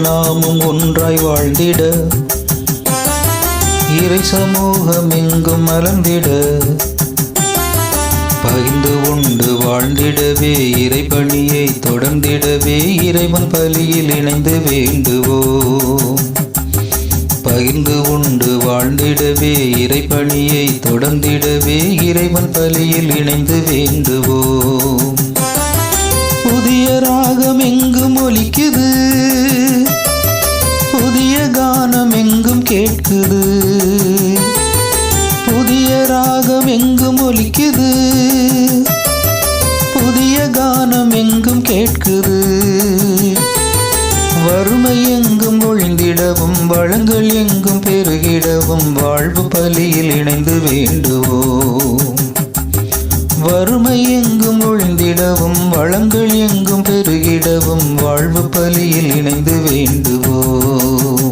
நாமும் ஒன்றாய் வாழ்ந்திட, இறை சமூகம் எங்கும் மலர்ந்திட, பகிர்ந்து உண்டு வாழ்ந்திடவே, இறைபணியை தொடர்ந்திடவே, இறைவன் பலியில் இணைந்து வேண்டுவோம். பகிர்ந்து உண்டு வாழ்ந்திடவே, இறைபணியை தொடர்ந்திடவே, இறைவன் பலியில் இணைந்து வேண்டுவோம். புதிய ராகம் எங்கும் ஒலிக்குது, புதிய கானம் எங்கும் கேட்குது, புதிய ராகம் எங்கும் ஒலிக்குது, புதிய கானம் எங்கும் கேட்குது. வறுமை எங்கும் ஒழிந்திடவும், வளங்கள் எங்கும் பெருகிடவும், வாழ்வு பலியில் இணைந்து வேண்டுவோம். வறுமை எங்கும் ஒழிந்திடவும், வளங்கள் எங்கும் பெருகிடவும், வாழ்வு பலியில் இணைந்து வேண்டுவோம்.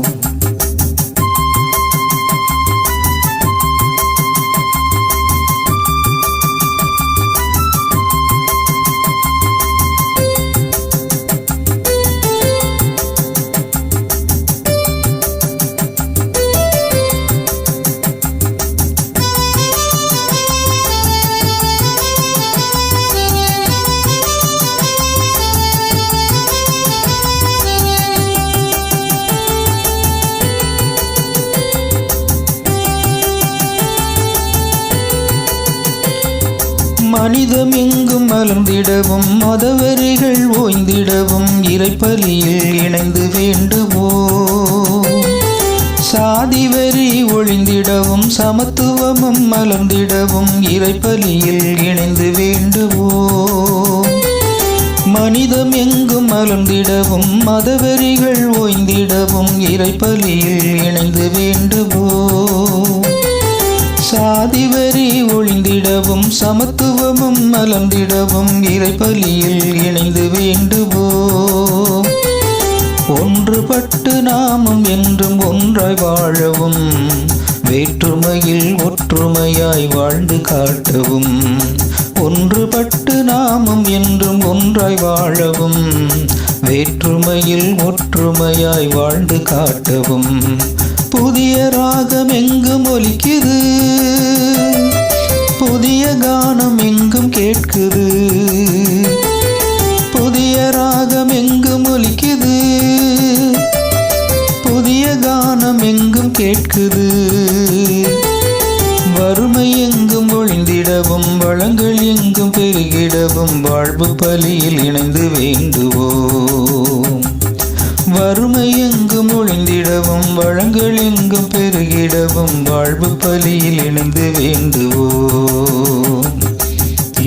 மனிதம் எங்கும் மலர்ந்திடவும், மதவெறிகள் ஓய்ந்திடவும், இறைப்பலியில் இணைந்து வேண்டுவோம். சாதி வெறி ஒழிந்திடவும், சமத்துவமும் மலர்ந்திடவும், இறைப்பலியில் இணைந்து வேண்டுவோம். மனிதம் எங்கும் மலர்ந்திடவும், மதவெறிகள் ஓய்ந்திடவும், இறைப்பலியில் இணைந்து வேண்டுவோம். சாதி வரி ஒழிந்திடவும், சமத்துவமும் மலர்ந்திடவும், இறைபலியில் இணைந்து வேண்டுவோம். ஒன்றுபட்டு நாமும் என்றும் ஒன்றாய் வாழவும், வேற்றுமையில் ஒற்றுமையாய் வாழ்ந்து காட்டவும். ஒன்றுபட்டு நாமும் என்றும் ஒன்றாய் வாழவும், வேற்றுமையில் ஒற்றுமையாய் வாழ்ந்து காட்டவும். புதிய ராகம் எங்கும் ஒலிக்குது, புதிய கானம் எங்கும் கேட்குது, புதிய ராகம் எங்கும் ஒலிக்குது, புதிய கானம் எங்கும் கேட்குது. வறுமை எங்கும் ஒழிந்திடவும், வளங்கள் எங்கும் பெருகிடவும், வாழ்வு பலியில் இணைந்து வேண்டுவோம். வறுமை எங்கும் ஒழிந்திடவும், வளங்கள் எங்கும் பெருகிடவும், வாழ்வு பலியில் இணைந்து வேண்டுவோம்.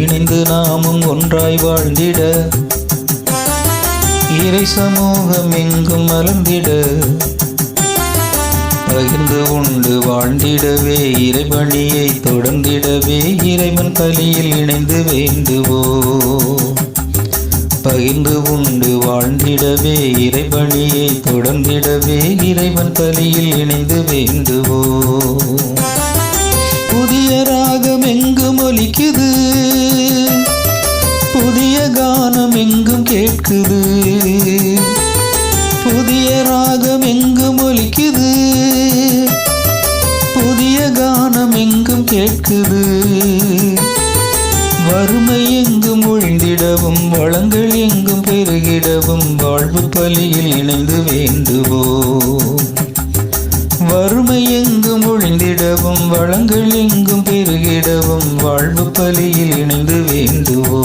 இணைந்து நாமும் ஒன்றாய் வாழ்ந்திட, இறை சமூகம் எங்கும் மலர்ந்திட, பகிர்ந்து உண்டு வாழ்ந்திடவே, இறைபணியை தொடர்ந்திடவே, இறைவன் பலியில் இணைந்து வேண்டுவோம். பகிர்ந்து உண்டு வாழ்ந்திடவே, இறைபணியை தொடர்ந்திடவே, இறைவன் பலியில் இணைந்து வேண்டுவோம். புதிய ராகம் எங்கும் ஒலிக்குது, புதிய கானம் எங்கும் கேட்குது, புதிய ராகம் எங்கும் ஒலிக்குது, புதிய கானம் எங்கும் கேட்குது. வறுமை எங்கும் ஒழிந்திடவும், வளங்கள் எங்கும் பெருகிடவும், வாழ்வு பலியில் இணைந்து வேண்டுவோம். வறுமை எங்கும் ஒழிந்திடவும், வளங்கள் எங்கும் பெருகிடவும், வாழ்வு பலியில் இணைந்து வேண்டுவோம்.